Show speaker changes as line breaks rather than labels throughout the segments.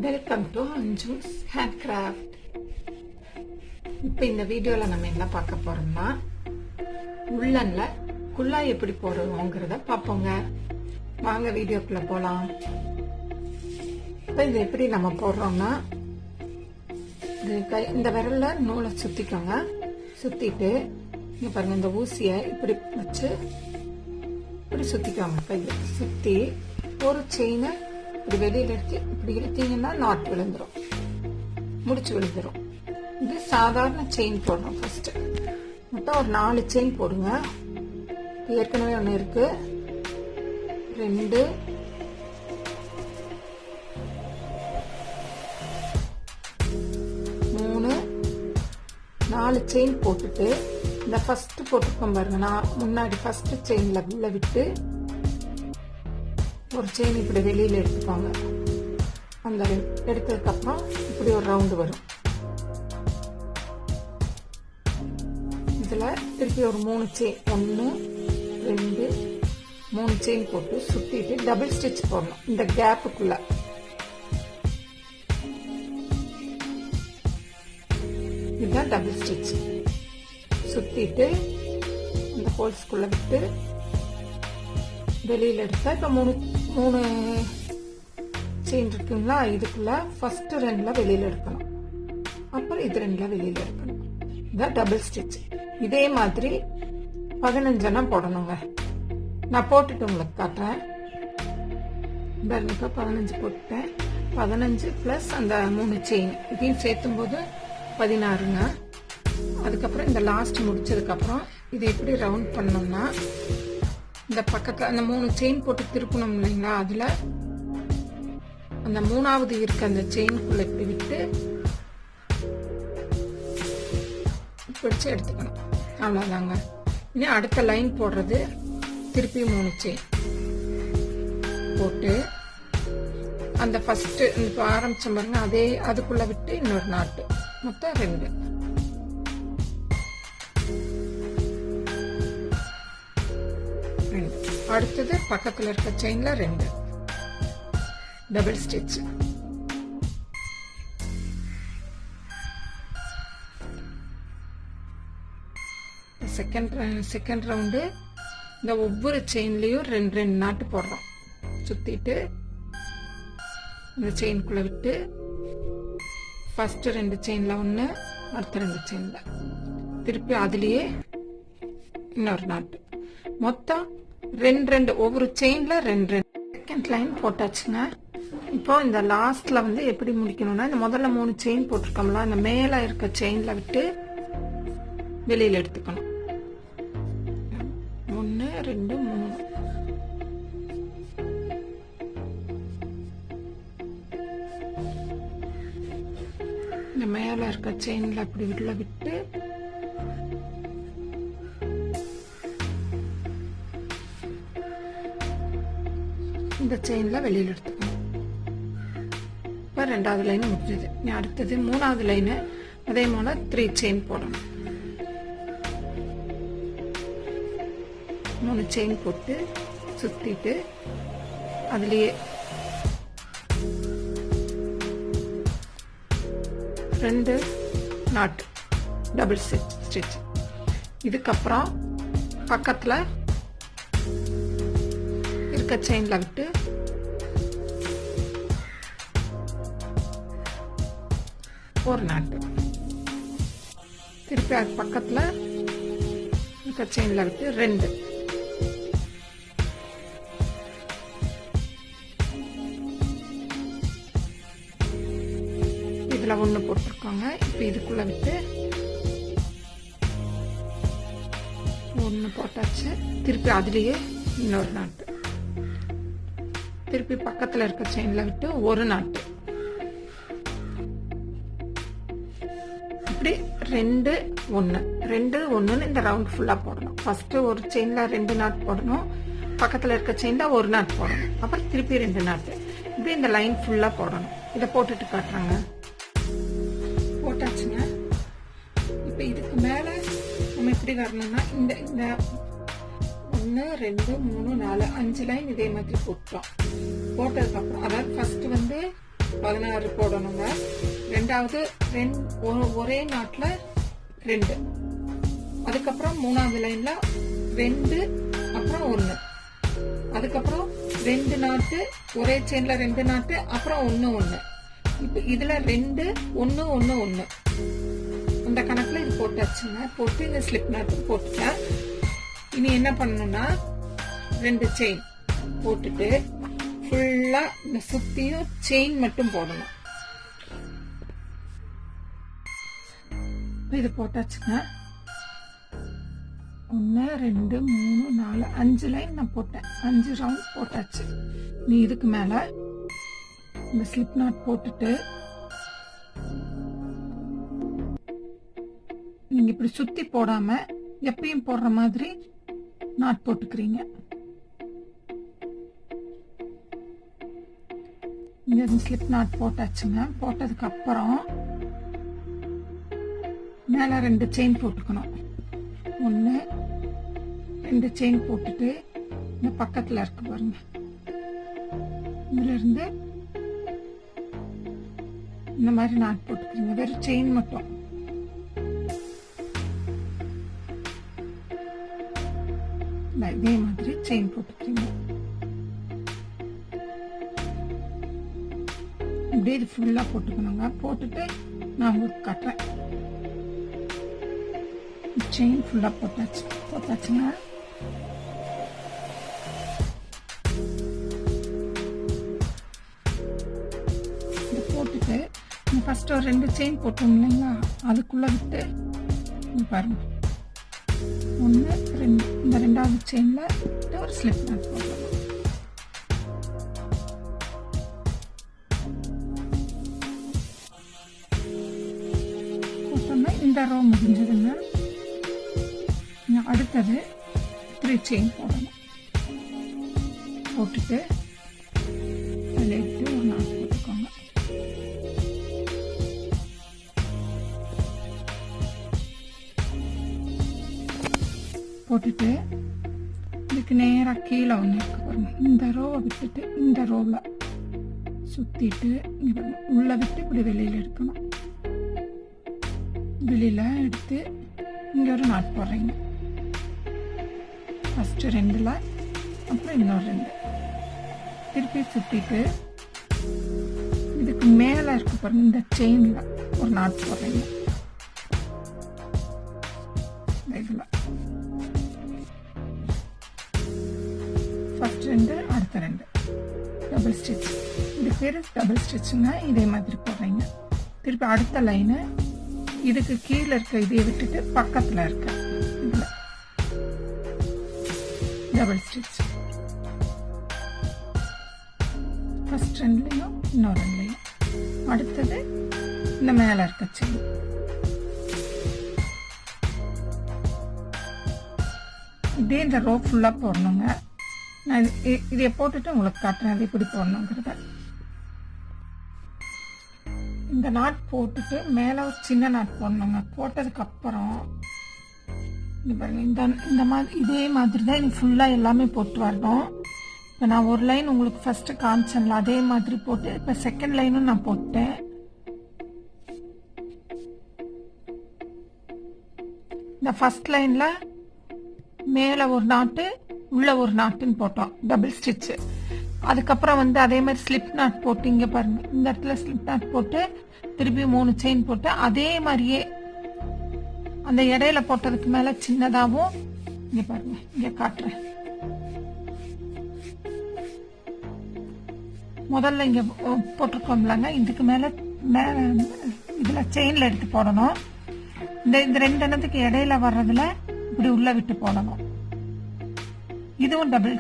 Welcome to அஞ்சுஸ் handcraft. இப்போ இந்த வீடியோவில் நம்ம என்ன பார்க்க போறோம்னா உள்ளன்ல குல்லா எப்படி போடுவோங்கிறத பார்ப்போங்க. வாங்க வீடியோக்குள்ள போகலாம். இப்போ இது எப்படி நம்ம போடுறோம்னா இந்த விரல்ல நூலை சுற்றிக்கோங்க. சுற்றிட்டு இங்கே பாருங்க, இந்த ஊசியை இப்படி வச்சு இப்படி சுற்றிக்கோங்க. கையை சுற்றி ஒரு செயினை இப்படி வெளியில் எடுத்து இப்படி இழுத்தீங்கன்னா நாட் விழுந்துடும், முடிச்சு விழுந்துடும். இது சாதாரண செயின் போடணும். ஃபர்ஸ்ட் மொத்தம் ஒரு 4 செயின் போடுங்க. ஏற்கனவே ஒன்று இருக்கு, 2, 3, 4 செயின் போட்டுட்டு இந்த ஃபர்ஸ்ட் போட்டுருக்கோம் பாருங்க. நான் முன்னாடி ஃபர்ஸ்ட் செயின்ல உள்ள விட்டு ஒரு செயின் இப்படி வெளியில எடுத்துப்பாங்க. அந்த எடுத்ததுக்கு அப்புறம் இப்படி ஒரு ரவுண்டு வரும். இதுல திருப்பி ஒரு 3 செயின், 1, 2, 3 செயின் போட்டு சுத்திட்டு டபுள் ஸ்டிச் போடணும். இந்த கேப்புக்குள்ள இதுதான் டபுள் ஸ்டிச். சுத்திட்டு இந்த ஹோல்ஸ்குள்ள விட்டு வெளியில எடுத்தா இப்ப 3 செயின் இருக்குங்களா, இதுக்குள்ள ஃபர்ஸ்ட் 2ல வெளியில எடுக்கணும், அப்புறம் இது 2ல வெளியில எடுக்கணும். இதான் டபுள் ஸ்டிச். இதே மாதிரி 15 போடணுங்க. நான் போட்டுட்டு உங்களுக்கு காட்டுறேன். 15 போட்டுட்டேன். 15 பிளஸ் அந்த 3 செயின் இதையும் சேர்த்தும் போது 16ங்க. அதுக்கப்புறம் இந்த லாஸ்ட் முடிச்சதுக்கு அப்புறம் இது எப்படி ரவுண்ட் பண்ணோம்னா இந்த பக்கத்துல அந்த 3 செயின் போட்டு திருப்பணும் இல்லைங்களா, அதுல அந்த 3வது இருக்க அந்த செயின்குள்ள இப்படி விட்டு பிடிச்சு எடுத்துக்கணும். அவ்வளவுதாங்க. இனி அடுத்த லைன் போடுறது திருப்பி 3 செயின் போட்டு அந்த ஃபர்ஸ்ட் இப்போ ஆரம்பிச்ச பாருங்க, அதே அதுக்குள்ள விட்டு இன்னொரு நாட்டு, மொத்தம் 2. அடுத்தது பக்கத்துல இருக்க செயின்ல 2 டபுள் ஸ்டிச். செகண்ட் ரவுண்டு இந்த ஒவ்வொரு செயின்லயும் 2 நாட்டு போடுறோம். சுத்திட்டு இந்த செயின்குள்ள விட்டு ஃபர்ஸ்ட் 2 செயின்ல 1, அடுத்த 2 செயின்ல திருப்பி அதுலயே இன்னொரு நாட்டு, மொத்தம் 2 ஒவ்வொரு செயின்ல 2. Second line போட்டாச்சுங்க. இப்போ இந்த லாஸ்ட்ல எப்படி முடிக்கணும்னா இந்த முதல்ல 3 செயின் போட்டிருக்கோம்ல, இந்த மேல இருக்க செயின்ல விட்டு வெளியில எடுத்துக்கணும். 1, 2, 3. இந்த மேல இருக்க செயின்ல அப்படி உள்ள விட்டு இந்த செயின்ல வெளியில எடுத்துக்கணும். இப்ப 2வது லைன் முடிஞ்சது. அடுத்தது 3வது லைன் அதே போல 3 செயின் போடணும். 3 செயின் போட்டு சுத்திட்டு அதுலயே 2 நாட்டு டபுள் ஸ்டிச். இதுக்கப்புறம் பக்கத்துல இருக்க செயின்ல விட்டு ஒரு நாட்டு, திருப்பி அது பக்கத்துல இருக்க செயின்ல விட்டு 2. இதுல 1 போட்டிருக்காங்க. இப்ப இதுக்குள்ள விட்டு 1 போட்டாச்சு. திருப்பி அதுலயே இன்னொரு நாட்டு, திருப்பி பக்கத்துல இருக்க செயின்ல விட்டு ஒரு நாட்டு. இப்படி 2, 1, 2, 1 இந்த ரவுண்ட் ஃபுல்லா போடணும். ஃபர்ஸ்ட் ஒரு செயின்ல 2 நாட் போடணும், பக்கத்துல இருக்க செயின்ல ஒரு நாட் போடணும், அப்புறம் திருப்பி 2 நாட்டு. இப்படி இந்த லைன் ஃபுல்லா போடணும். இதை போட்டுட்டு காட்டுறாங்க. போட்டாச்சுங்க. இப்ப இதுக்கு மேல நம்ம எப்படி வரணும்னா இந்த 1, 2, 3, 4, 5 லைன் இதே மாதிரி போட்டோம். போட்டதுக்கு அப்புறம் அதாவது ஃபர்ஸ்ட் 16 போடணுங்க. ரெண்டாவது ஒரே நாட்ல 2, அதுக்கப்புறம் மூணாவது லைன்ல 2 அப்புறம் 1, அதுக்கப்புறம் 2 நாட்டு ஒரே செயின்ல 2 நாட்டு அப்புறம் 1 1. இப்ப இதுல 2 1 1 1 அந்த கணக்குல இது போட்டாச்சுங்க. போட்டு இந்த ஸ்லிப் நாட்டு போட்டுட்டேன். இனி என்ன பண்ணணும்னா 2 செயின் போட்டுட்டு ஃபுல்லா இந்த சுத்தியும் செயின் மட்டும் போடணும். இது போட்டாச்சுங்க. 1 2 3 4 5 லைன் நான் போட்டேன். 5 ரவுண்ட் போட்டாச்சு. நீ இதுக்கு மேல இந்த ஸ்லிப் நாட் போட்டுட்டு நீங்க இப்படி சுத்தி போடாம எப்பயும் போடுற மாதிரி நாட் போட்டுக்கிறீங்க. இங்க ஸ்லிப் நாட் போட்டாச்சுங்க. போட்டதுக்கு அப்புறம் மேல 2 செயின் போட்டுக்கணும். 1 2 செயின் போட்டுட்டு இந்த பக்கத்துல இருக்கு பாருங்க, இதுல இருந்து இந்த மாதிரி நாட் போட்டுக்கிறீங்க. வெறும் செயின் மட்டும். இதே மாதிரி செயின் போட்டுக்கிறீங்க. இப்படியே இது ஃபுல்லா போட்டுக்கணுங்க. போட்டுட்டு நான் உங்களுக்கு காட்டுறேன். செயின் ஃபுல்லா போட்டாச்சுங்க. இது போட்டுட்டு ஃபர்ஸ்ட் ஒரு 2 செயின் போட்டோம் இல்லைங்களா, அதுக்குள்ள விட்டு பாருங்க 1 2 இந்த 2வது செயின்ல ஒரு ஸ்லிப் நாட் போடணும். போட்டோம்னா இந்த ரோ முடிஞ்சதுங்க. அடுத்தது 3 செயின் போடணும். போட்டுட்டு அதில் எடுத்து ஒரு நாட் போட்டுக்கோங்க. போட்டுட்டு இதுக்கு நேராக கீழே ஒன்று இருக்கு பாருங்க, இந்த ரோவை விட்டுட்டு இந்த ரோவில் சுற்றிட்டு உள்ள விட்டு இப்படி வெளியில் எடுக்கணும். வெளியில் எடுத்து இங்கே ஒரு நாட் போடுறீங்க. ஃபஸ்ட்டு 2ல அப்புறம் இன்னொரு 2 திருப்பி சுற்றிட்டு இதுக்கு மேலே இருக்கு பாருங்க, இந்த செயினில் ஒரு நாட் போடுறீங்க. இதில் ஃபர்ஸ்ட் 2 அடுத்த 2 டபுள் ஸ்டிச். இது பேர் டபுள் ஸ்டிச்சுங்க. இதே மாதிரி போடுறீங்க. திருப்பி அடுத்த லைனு இதுக்கு கீழே இருக்க இதையை விட்டுட்டு பக்கத்தில் இருக்க இதில் டபுள் ஸ்டிச். ஃபர்ஸ்ட் 2லையும் இன்னொரு 2லையும். அடுத்தது இந்த மேலே இருக்க செயின். இதே இந்த ரோ ஃபுல்லாக போடணுங்க. நான் இதை போட்டுட்டு உங்களுக்கு காட்டுறேன் அது எப்படி போடணுங்கிறத. இந்த நாட் போட்டுட்டு மேலே ஒரு சின்ன நாட் போடணுங்க. போட்டதுக்கு அப்புறம் இந்த மாதிரி இதே மாதிரி தான் நீ ஃபுல்லாக எல்லாமே போட்டு வரணும். இப்போ நான் ஒரு லைன் உங்களுக்கு ஃபர்ஸ்ட் காமிச்சேன்ல, அதே மாதிரி போட்டு இப்போ செகண்ட் லைனும் நான் போட்டேன். இந்த ஃபர்ஸ்ட் லைன்ல மேலே ஒரு நாட்டு உள்ள ஒரு நாட்டுன்னு போட்டோம், டபுள் ஸ்டிச்சு. அதுக்கப்புறம் அதே மாதிரி ஸ்லிப் நாட் போட்டு இங்கே பாருங்க, இந்த இடத்துல ஸ்லிப் நாட் போட்டு திருப்பி 3 செயின் போட்டு அதே மாதிரியே அந்த இடையில போட்டதுக்கு மேல சின்னதாகவும் இங்க பாருங்க, இங்க காட்டுறேன். முதல்ல இங்க போட்டிருக்கோம்லங்க, இதுக்கு மேல இதுல செயின்ல எடுத்து போடணும். இந்த 2 எண்ணத்துக்கு இடையில வர்றதுல இப்படி உள்ள விட்டு போடணும். இதுவும் டபுள்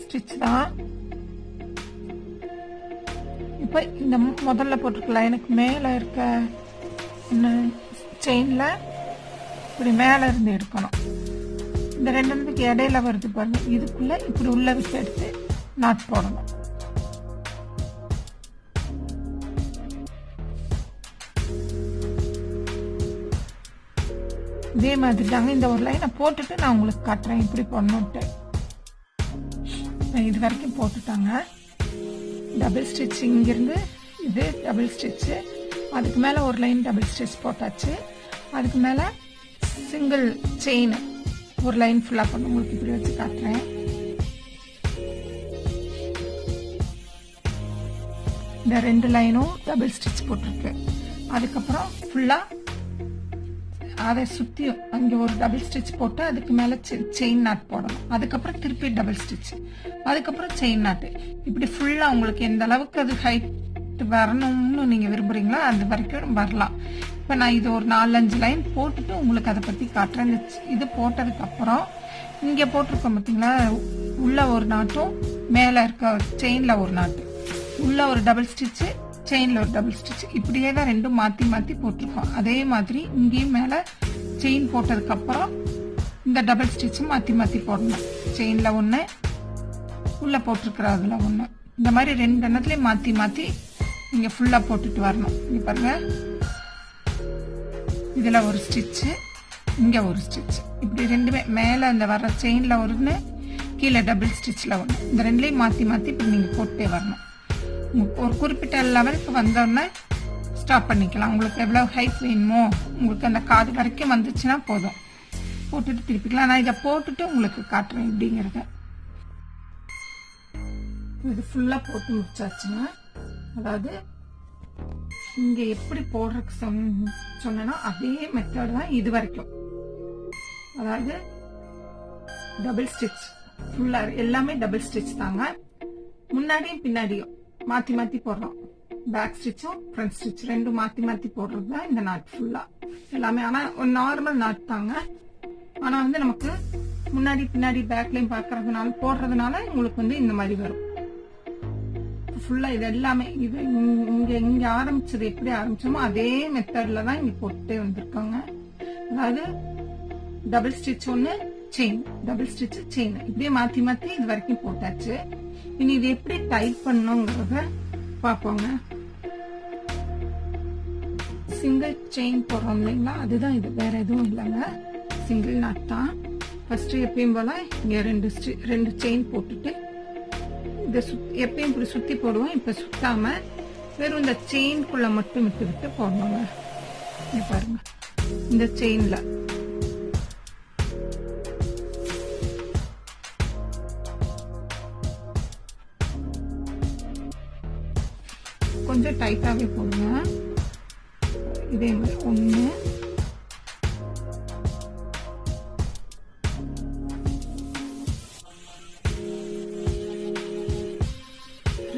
ஸ்டிச் தான். இப்ப இந்த முதல்ல போட்டிருக்கலாம் எனக்கு மேல இருக்க செயின்ல இப்படி மேல இருந்து எடுக்கணும். இந்த 2 எண்ணத்துக்கு இடையில வருது பாருங்க, இதுக்குள்ள இப்படி உள்ள விட்டு எடுத்து நாட் போடணும். இதே மாதிரி தாங்க. இந்த ஒரு லைனை போட்டுட்டு நான் உங்களுக்கு காட்டுறேன் இப்படி போடணும்ட்டு. இது வரைக்கும் போட்டுட்டாங்க. டபுள் ஸ்டிச் இங்கிருந்து இது டபுள் ஸ்டிச்சு, அதுக்கு மேலே ஒரு லைன் டபுள் ஸ்டிச் போட்டாச்சு. அதுக்கு மேலே சிங்கிள் செயின் ஒரு லைன் ஃபுல்லாக பண்ண உங்களுக்கு இப்படி வச்சு காட்டுறேன். இந்த 2 லைனும் டபுள் ஸ்டிச் போட்டிருக்கு. அதுக்கப்புறம் ஃபுல்லாக அதை சுற்றியும் அங்கே ஒரு டபுள் ஸ்டிச் போட்டு அதுக்கு மேலே செயின் நாட் போடணும். அதுக்கப்புறம் திருப்பி டபுள் ஸ்டிச், அதுக்கப்புறம் செயின் நாட்டு. இப்படி ஃபுல்லாக உங்களுக்கு எந்த அளவுக்கு அது ஹைட் வரணும்னு நீங்கள் விரும்புகிறீங்களோ அது வரைக்கும் வரலாம். இப்போ நான் இது ஒரு 4-5 லைன் போட்டுட்டு உங்களுக்கு அதை பற்றி காட்டுறேன். இது போட்டதுக்கப்புறம் இங்கே போட்டிருக்கோம் பார்த்தீங்களா, உள்ள ஒரு நாட்டும் மேலே இருக்க செயினில் ஒரு நாட்டு, உள்ள ஒரு டபுள் ஸ்டிச்சு செயினில் ஒரு டபுள் ஸ்டிச், இப்படியே தான் ரெண்டும் மாற்றி மாற்றி போட்டிருக்கோம். அதே மாதிரி இங்கேயும் மேலே செயின் போட்டதுக்கப்புறம் இந்த டபுள் ஸ்டிச்சும் மாற்றி மாற்றி போடணும். செயினில் ஒன்று, உள்ளே போட்டிருக்கிற அதில் ஒன்று, இந்த மாதிரி 2 எண்ணத்துலேயும் மாற்றி மாற்றி நீங்கள் ஃபுல்லாக போட்டுட்டு வரணும். இங்கே பாருங்கள், இதில் ஒரு ஸ்டிச்சு, இங்கே ஒரு ஸ்டிச், இப்படி ரெண்டுமே மேலே அந்த வர்ற செயினில் ஒன்று, கீழே டபுள் ஸ்டிச்சில் ஒன்று, இந்த 2லையும் மாற்றி மாற்றி இப்படி நீங்கள் போட்டே வரணும். ஒரு குறிப்பிட்ட லெவலுக்கு வந்தோடனே ஸ்டாப் பண்ணிக்கலாம். உங்களுக்கு எவ்வளோ ஹைட் வேணுமோ, உங்களுக்கு அந்த காது வரைக்கும் வந்துச்சுன்னா போதும், போட்டுட்டு திருப்பிக்கலாம். நான் இதை போட்டுட்டு உங்களுக்கு காட்டுறேன் எப்படிங்கிறத. இது ஃபுல்லாக போட்டு முடிச்சாச்சுன்னா, அதாவது இங்கே எப்படி போடுறதுக்கு சொன்னா அதே மெத்தட் தான் இது வரைக்கும். அதாவது டபுள் ஸ்டிச் ஃபுல்லாக எல்லாமே டபுள் ஸ்டிச் தாங்க. முன்னாடியும் பின்னாடியும் மாற்றி மாற்றி போடுறோம். பேக் ஸ்டிச்சும் ஃப்ரண்ட் ஸ்டிச் ரெண்டும் மாற்றி மாற்றி போடுறது தான் இந்த நாட் ஃபுல்லாக எல்லாமே. ஆனால் ஒரு நார்மல் நாட் தாங்க. ஆனால் வந்து நமக்கு முன்னாடி பின்னாடி பேக்லையும் பார்க்கறதுனால போடுறதுனால உங்களுக்கு வந்து இந்த மாதிரி வரும். ஃபுல்லாக இது எல்லாமே இது இங்கே ஆரம்பிச்சது எப்படி ஆரம்பிச்சோமோ அதே மெத்தடில் தான் இங்கே போட்டே வந்திருக்காங்க. அதாவது டபுள் ஸ்டிச் ஒன்று, செயின், டபுள் ஸ்டிச் செயின், இப்படியே மாற்றி மாற்றி இது வரைக்கும் போட்டாச்சு. இனி இது எப்படி டைட் பண்ணுங்கிறத பார்ப்போங்க. சிங்கிள் செயின் போடுறோம் இல்லைங்களா, அதுதான் இது, வேற எதுவும் இல்லைங்க, சிங்கிள் நாட் தான். ஃபர்ஸ்ட் எப்பயும் போல இங்க 2 செயின் போட்டுட்டு இதை எப்பயும் இப்படி சுத்தி போடுவோம். இப்ப சுத்தாம வெறும் இந்த செயின்குள்ள மட்டும் விட்டு விட்டு போடணுங்க. பாருங்க, இந்த செயின்ல கொஞ்சம் டைட்டாவே போடுங்க. இதே மாதிரி 1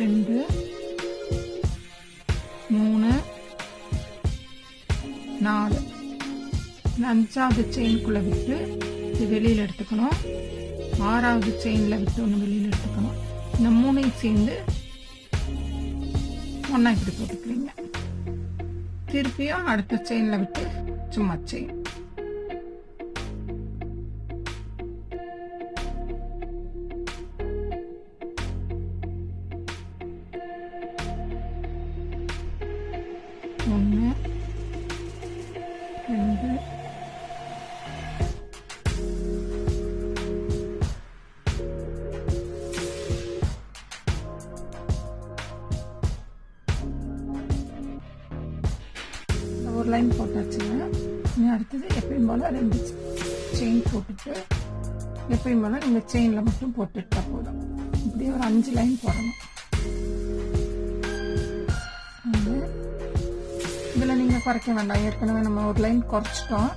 2 3 4 5வது செயின்குள்ள விட்டு இது வெளியில எடுத்துக்கணும். 6வது செயின்ல விட்டு ஒன்று வெளியில எடுத்துக்கணும். இந்த 3ஐயும் சேர்ந்து ஒன்னா இப்படி போட்டுக்கிறீங்க. திருப்பியும் அடுத்த செயின்ல விட்டு சும்மா செயின். ஒன்று 2 ஒரு லைன் போட்டாச்சுங்க. இனி அடுத்தது எப்பயும் போல 2 செயின் போட்டுட்டு எப்பயும் போல நீங்கள் செயினில் மட்டும் போட்டுட்டா போதும். இப்படியே ஒரு 5 லைன் போடணும். இதில் நீங்கள் குறைக்க வேண்டாம், ஏற்கனவே நம்ம ஒரு லைன் குறைச்சிட்டோம்.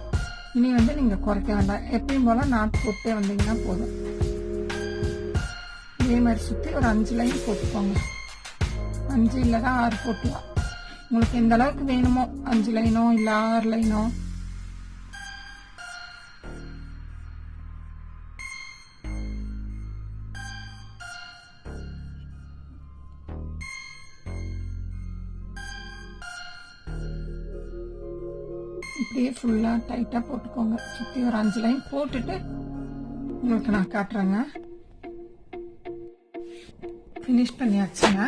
இனி வந்து நீங்கள் குறைக்க வேண்டாம், எப்பயும் போல நாட் போட்டே வந்தீங்கன்னா போதும். இதே மாதிரி சுற்றி ஒரு 5 லைன் போட்டுக்கோங்க. 5 இல்லைனா 6 போட்டுலாம். உங்களுக்கு எந்த அளவுக்கு வேணுமோ, 5 லைனோ இல்லை 6 லைனோ. இப்படியே ஃபுல்லாக டைட்டாக போட்டுக்கோங்க. சுற்றி ஒரு 5 லைன் போட்டுட்டு உங்களுக்கு நான் காட்டுறேங்க. ஃபினிஷ் பண்ணியாச்சுங்க.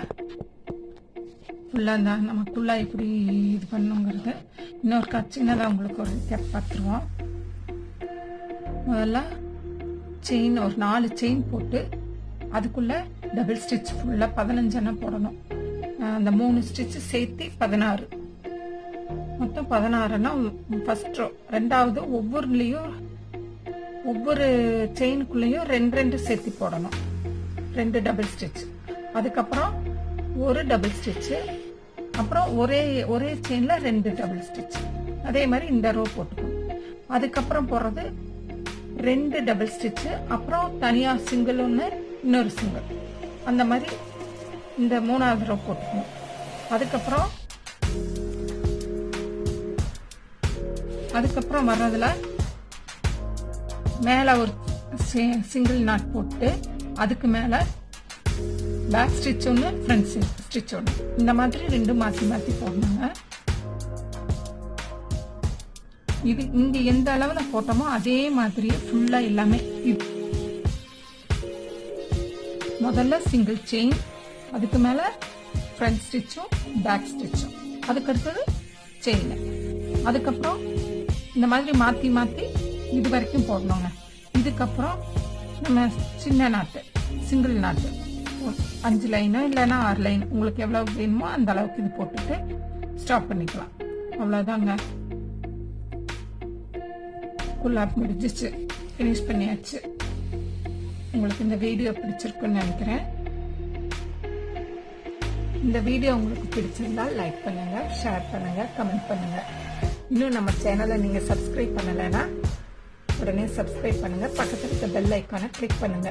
ஃபுல்லாக தான் நம்ம குள்ளா எப்படி இது பண்ணுங்கிறது இன்னொரு சின்னதாக உங்களுக்கு ஒரு ஸ்டெப் பார்த்துருவோம். முதல்ல செயின் ஒரு 4 செயின் போட்டு அதுக்குள்ள டபுள் ஸ்டிச் ஃபுல்லா 15 போடணும். அந்த 3 ஸ்டிச் சேர்த்து 16, மொத்தம் 16னா ஃபர்ஸ்ட் ரோ. ரெண்டாவது ஒவ்வொரு செயினுக்குள்ளேயும் 2 சேர்த்து போடணும், 2 டபுள் ஸ்டிச். அதுக்கப்புறம் ஒரு டபுள் ஸ்டிச், அப்புறம் ஒரே செயின்ல 2 டபுள் ஸ்டிச். அதே மாதிரி இந்த ரோ போட்டுக்கணும். அதுக்கப்புறம் போடுறது 2 டபுள் ஸ்டிச், அப்புறம் தனியா சிங்கிள் ஒன்று, இன்னொரு சிங்கிள், அந்த மாதிரி இந்த 3வது ரோ போட்டுக்கணும். அதுக்கப்புறம் வர்றதுல மேல ஒரு சிங்கிள் நாட் போட்டு அதுக்கு மேல பேக் ஸ்டிச் ஒன்று, ஃப்ரண்ட் ஸ்டிச் ஒன்று, இந்த மாதிரி 2 மாத்தி போடணுங்க. இது இங்க எந்த அளவுல போட்டோமோ அதே மாதிரியே ஃபுல்லா எல்லாமே. முதல்ல சிங்கிள் செயின், அதுக்கு மேல ஃப்ரண்ட் ஸ்டிச்சும் பேக் ஸ்டிச்சும், அதுக்கடுத்தது செயின், அதுக்கப்புறம் இந்த மாதிரி மாத்தி இது வரைக்கும் போடணுங்க. இதுக்கப்புறம் நம்ம சின்ன நாட்டு, சிங்கிள் நாட்டு 5 லைனோ இல்லைன்னா 6 லைன், உங்களுக்கு எவ்வளவு வேணுமோ அந்த அளவுக்கு இது போட்டுட்டு ஸ்டாப் பண்ணிக்கலாம். அவ்வளவுதாங்க, குல்லா முடிஞ்சிச்சு, ஃபினிஷ் பண்ணியாச்சு. உங்களுக்கு இந்த வீடியோ பிடிச்சிருக்குன்னு நினைக்கிறேன். இந்த வீடியோ உங்களுக்கு பிடிச்சிருந்தா லைக் பண்ணுங்க, ஷேர் பண்ணுங்க, கமெண்ட் பண்ணுங்க. இன்னும் நம்ம சேனலை நீங்க சப்ஸ்கிரைப் பண்ணலைன்னா உடனே சப்ஸ்கிரைப் பண்ணுங்க. பக்கத்துல இருக்க பெல் ஐக்கானை கிளிக் பண்ணுங்க.